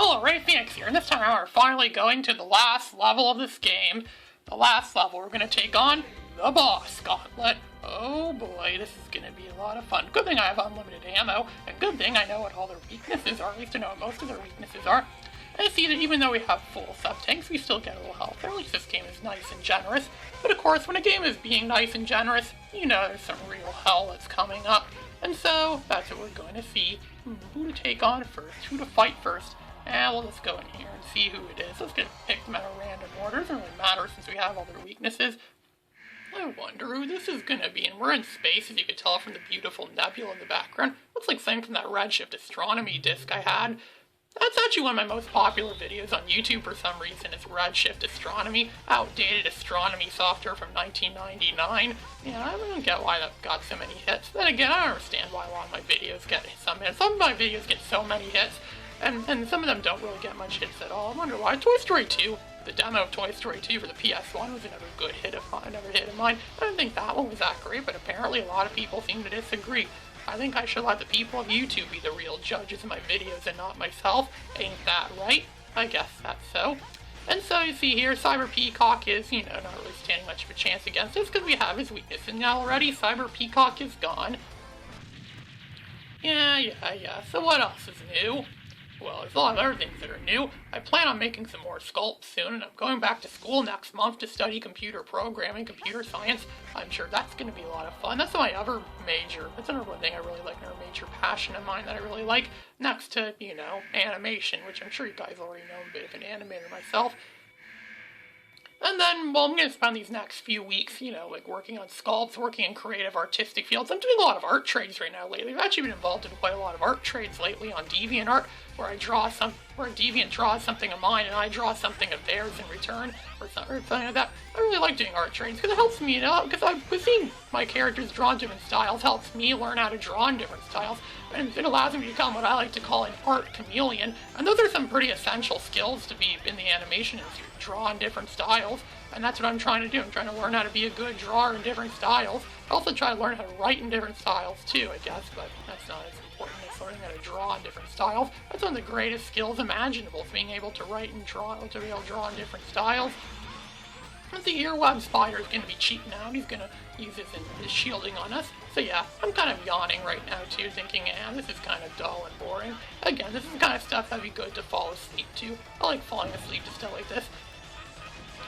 Alright, Phoenix here, and this time we're finally going to the last level of this game. The last level, we're going to take on the Boss Gauntlet. Oh boy, this is going to be a lot of fun. Good thing I have unlimited ammo, and good thing I know what all their weaknesses are, at least I know what most of their weaknesses are. And see that even though we have full sub-tanks, we still get a little health. Or at least this game is nice and generous. But of course, when a game is being nice and generous, you know there's some real hell that's coming up. And so, that's what we're going to see. Who to take on first, who to fight first. Well, let's go in here and see who it is. Let's get pick them out of random order. It doesn't really matter since we have all their weaknesses. I wonder who this is going to be. And we're in space, as you can tell from the beautiful nebula in the background. Looks like something from that redshift astronomy disc I had. That's actually one of my most popular videos on YouTube for some reason, is redshift astronomy, outdated astronomy software from 1999. Yeah, I don't get why that got so many hits. Then again, I don't understand why a lot of my videos get some hits. Some of my videos get so many hits, and some of them don't really get much hits at all. I wonder why. Toy Story 2, the demo of Toy Story 2 for the PS1 was another good hit of mine, I don't think that one was that great, but apparently a lot of people seem to disagree. I think I should let the people of YouTube be the real judges of my videos and not myself. Ain't that right? I guess that's so. And so you see here, Cyber Peacock is, not really standing much of a chance against us because we have his weakness. And now already, Cyber Peacock is gone. Yeah. So what else is new? Well, there's a lot of other things that are new. I plan on making some more sculpts soon, and I'm going back to school next month to study computer programming, computer science. I'm sure that's going to be a lot of fun. That's my other major. That's another one thing I really like, another major passion of mine that I really like, next to, animation, which I'm sure you guys already know. I'm a bit of an animator myself. And then, well, I'm going to spend these next few weeks, working on sculpts, working in creative artistic fields. I'm doing a lot of art trades right now lately. I've actually been involved in quite a lot of art trades lately on DeviantArt, where Deviant draws something of mine and I draw something of theirs in return, or something like that. I really like doing art trades because it helps me, because I've seen my characters draw in different styles, helps me learn how to draw in different styles, and it allows me to become what I like to call an art chameleon. And those are some pretty essential skills to be in the animation industry. Draw in different styles, and that's what I'm trying to do. I'm trying to learn how to be a good drawer in different styles. I also try to learn how to write in different styles too, I guess, but that's not as important as learning how to draw in different styles. That's one of the greatest skills imaginable, being able to write and draw, to be able to draw in different styles. And the earweb spider is going to be cheating out. He's going to use his shielding on us. So yeah, I'm kind of yawning right now too, thinking, this is kind of dull and boring. Again, this is the kind of stuff that'd be good to fall asleep to. I like falling asleep to stuff like this.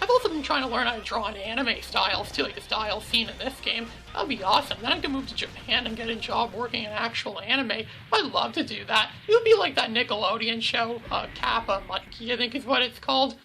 I've also been trying to learn how to draw in anime styles too, like the style seen in this game. That'd be awesome. Then I could move to Japan and get a job working in actual anime. I'd love to do that. It would be like that Nickelodeon show, Kappa Monkey, I think is what it's called.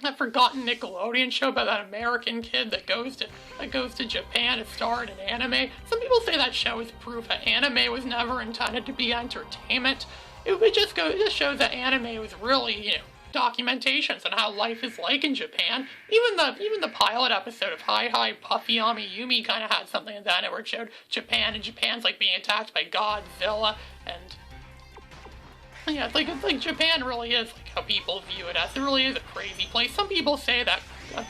That forgotten Nickelodeon show about that American kid that goes to Japan to star in an anime. Some people say that show is proof that anime was never intended to be entertainment. It just shows that anime was really, documentations on how life is like in Japan. Even the pilot episode of Hi Hi Puffy Ami Yumi kind of had something like that, where it showed Japan, and Japan's like being attacked by Godzilla, and yeah, it's like Japan really is like how people view it as. It really is a crazy place. Some people say that they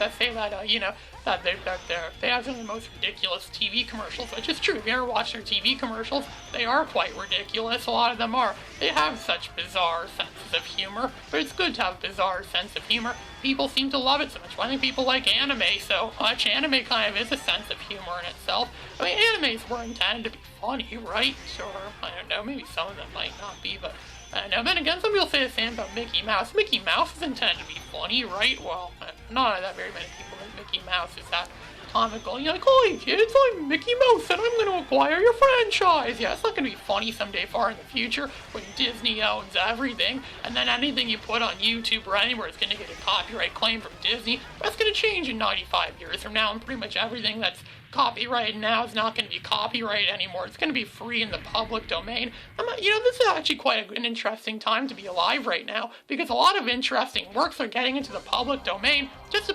have some of the most ridiculous TV commercials, which is true. If you ever watch their TV commercials, they are quite ridiculous. A lot of them are. They have such bizarre senses of humor, but it's good to have a bizarre sense of humor. People seem to love it so much. Well, I think people like anime so much. Anime kind of is a sense of humor in itself. I mean, animes were intended to be funny, right? Sure, I don't know, maybe some of them might not be, but I don't know. Then again, some people say the same about Mickey Mouse. Mickey Mouse is intended to be funny, right? Well, not that very many people think Mickey Mouse is that comical. You're like, "Hi kids, I'm Mickey Mouse and I'm going to acquire your franchise." Yeah, it's not going to be funny someday far in the future when Disney owns everything, and then anything you put on YouTube or anywhere is going to get a copyright claim from Disney. That's going to change in 95 years from now, and pretty much everything that's copyrighted now is not going to be copyrighted anymore. It's going to be free in the public domain. This is actually quite an interesting time to be alive right now, because a lot of interesting works are getting into the public domain. Just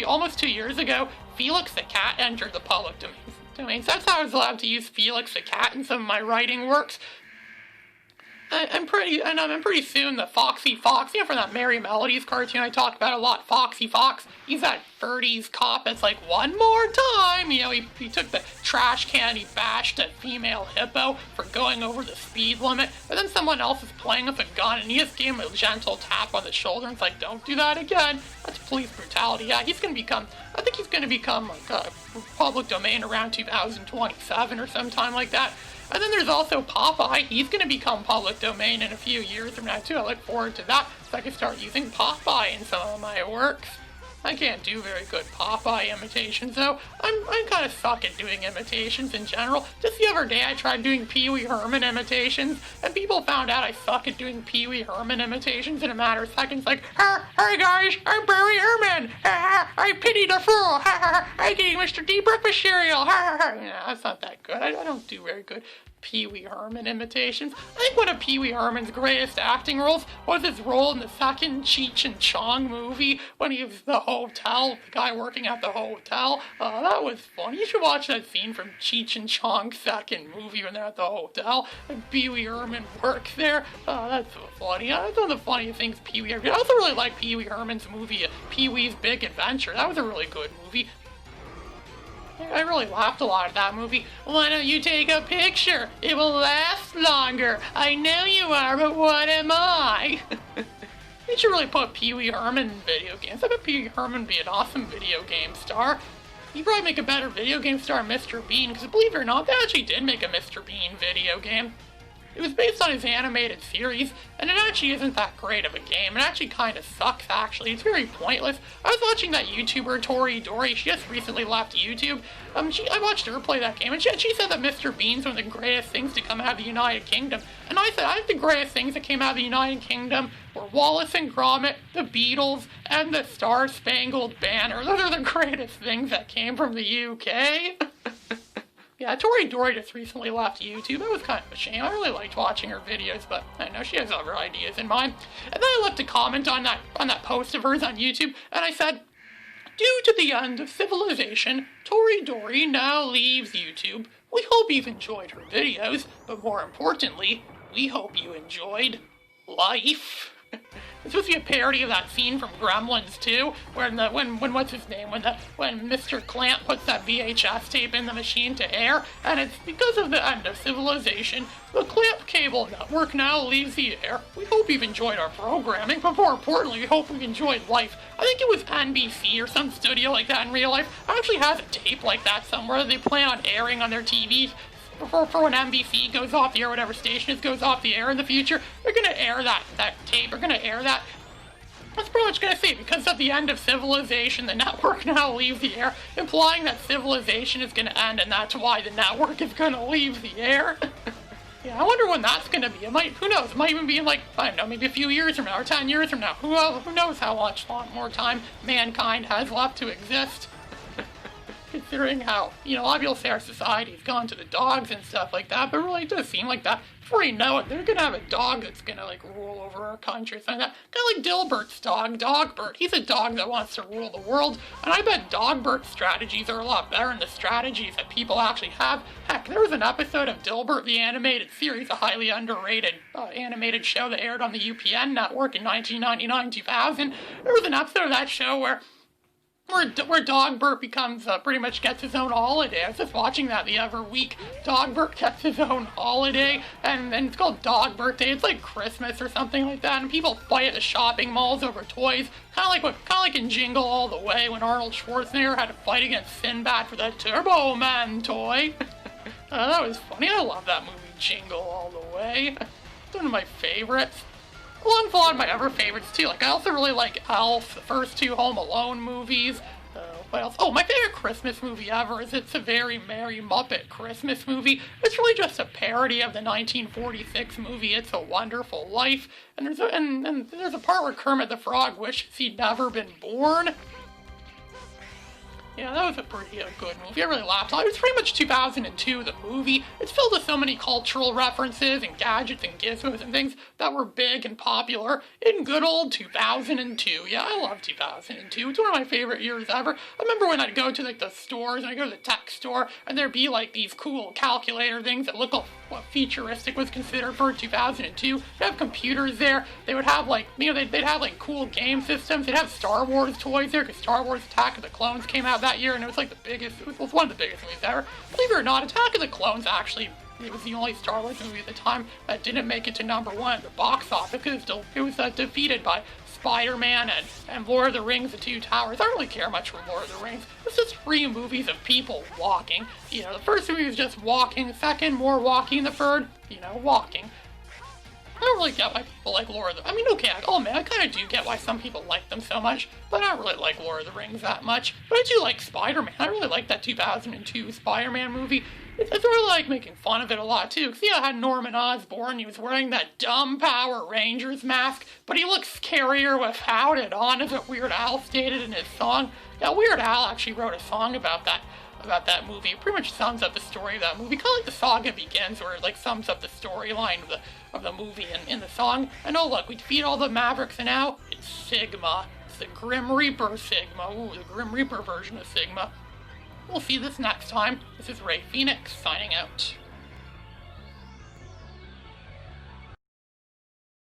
almost 2 years ago, Felix the Cat entered the public domain. So that's how I was allowed to use Felix the Cat in some of my writing works. I'm pretty soon the Foxy Fox, from that Merry Melodies cartoon I talk about a lot, Foxy Fox, he's that 30s cop that's like, one more time, he took the trash can, he bashed a female hippo for going over the speed limit, but then someone else is playing with a gun, and he just gave him a gentle tap on the shoulder, and it's like, don't do that again. That's police brutality. Yeah, I think he's gonna become like public domain around 2027 or sometime like that. And then there's also Popeye. He's going to become public domain in a few years from now, too. I look forward to that, so I can start using Popeye in some of my works. I can't do very good Popeye imitations, though. I'm kind of suck at doing imitations in general. Just the other day, I tried doing Pee Wee Herman imitations, and people found out I suck at doing Pee Wee Herman imitations in a matter of seconds. Like, hey guys, I'm Barry Herman. I pity the fool. I gave Mr. D breakfast cereal. Yeah, that's not that good. I don't do very good Pee Wee Herman imitations. I think one of Pee Wee Herman's greatest acting roles was his role in the second Cheech and Chong movie when he was the hotel, the guy working at the hotel. That was fun. You should watch that scene from Cheech and Chong's second movie when they're at the hotel and Pee Wee Herman works there. That's so funny. That's one of the funniest things Pee Wee ever did. I also really like Pee Wee Herman's movie, Pee Wee's Big Adventure. That was a really good movie. I really laughed a lot at that movie. Why don't you take a picture? It will last longer. I know you are, but what am I? You should really put Pee Wee Herman in video games. I bet Pee Wee Herman would be an awesome video game star. He'd probably make a better video game star than Mr. Bean, because believe it or not, they actually did make a Mr. Bean video game. It was based on his animated series, and it actually isn't that great of a game. It actually kind of sucks, actually. It's very pointless. I was watching that YouTuber, Tori Dory. She just recently left YouTube. I watched her play that game, and she said that Mr. Bean's one of the greatest things to come out of the United Kingdom. And I said, I think the greatest things that came out of the United Kingdom were Wallace and Gromit, the Beatles, and the Star Spangled Banner. Those are the greatest things that came from the UK. Yeah, Tori Dory just recently left YouTube. That was kind of a shame. I really liked watching her videos, but I know she has other ideas in mind. And then I left a comment on that post of hers on YouTube, and I said, due to the end of civilization, Tori Dory now leaves YouTube. We hope you've enjoyed her videos, but more importantly, we hope you enjoyed life. It's supposed to be a parody of that scene from Gremlins 2, when what's his name, when Mr. Clamp puts that VHS tape in the machine to air, and it's because of the end of civilization, the Clamp Cable Network now leaves the air. We hope you've enjoyed our programming, but more importantly, we hope you've enjoyed life. I think it was NBC or some studio like that in real life. Actually has a tape like that somewhere that they plan on airing on their TV. For when NBC goes off the air, whatever station goes off the air in the future, they're going to air that tape. They're going to air that. That's pretty much going to say, because of the end of civilization, the network now leaves the air, implying that civilization is going to end, and that's why the network is going to leave the air. Yeah, I wonder when that's going to be. Who knows? It might even be in, like, I don't know, maybe a few years from now, or 10 years from now. Who knows how much more time mankind has left to exist. Considering how, a lot of people say our society's gone to the dogs and stuff like that, but really it does seem like that. Before you know it, they're gonna have a dog that's gonna, rule over our country or something like that. Kind of like Dilbert's dog, Dogbert. He's a dog that wants to rule the world, and I bet Dogbert's strategies are a lot better than the strategies that people actually have. Heck, there was an episode of Dilbert the Animated Series, a highly underrated animated show that aired on the UPN network in 1999-2000. There was an episode of that show where Dogbert becomes, pretty much gets his own holiday. I was just watching that the other week. Dogbert gets his own holiday, and it's called Dogbert Day. It's like Christmas or something like that, and people fight at the shopping malls over toys. Kind of like in Jingle All the Way when Arnold Schwarzenegger had to fight against Sinbad for the Turbo Man toy. That was funny. I love that movie, Jingle All the Way. It's one of my favorites. Along with a lot of my other favorites, too. I also really like Elf, the first two Home Alone movies. What else? Oh, my favorite Christmas movie ever is It's a Very Merry Muppet Christmas Movie. It's really just a parody of the 1946 movie It's a Wonderful Life. And there's a part where Kermit the Frog wishes he'd never been born. Yeah, that was a pretty good movie. I really laughed. It was pretty much 2002, the movie. It's filled with so many cultural references and gadgets and gizmos and things that were big and popular in good old 2002. Yeah, I love 2002. It's one of my favorite years ever. I remember when I'd go to like the stores, and I'd go to the tech store, and there'd be like these cool calculator things that look like what futuristic was considered for 2002. They'd have computers there. They would have like, they'd have like cool game systems. They'd have Star Wars toys there, because Star Wars Attack of the Clones came out that year, and it was like it was one of the biggest movies ever. Believe it or not, Attack of the Clones actually, it was the only Star Wars movie at the time that didn't make it to #1 at the box office, because it was defeated by Spider-Man and Lord of the Rings, The Two Towers. I don't really care much for Lord of the Rings. It's just 3 movies of people walking. The first movie was just walking, the second, more walking, the third, walking. I don't really get why people like Lord of the... I kind of do get why some people like them so much, but I don't really like Lord of the Rings that much. But I do like Spider-Man. I really like that 2002 Spider-Man movie. I sort of like making fun of it a lot, too. Because, I had Norman Osborn. He was wearing that dumb Power Rangers mask, but he looks scarier without it on, as Weird Al stated in his song. Yeah, Weird Al actually wrote a song about that movie. It pretty much sums up the story of that movie, kind of like The Saga Begins, where it like sums up the storyline of the movie in the song. And oh look, we defeat all the Mavericks, and now it's Sigma. It's the Grim Reaper Sigma. Ooh, the Grim Reaper version of Sigma. We'll see this next time. This is Ray Phoenix signing out.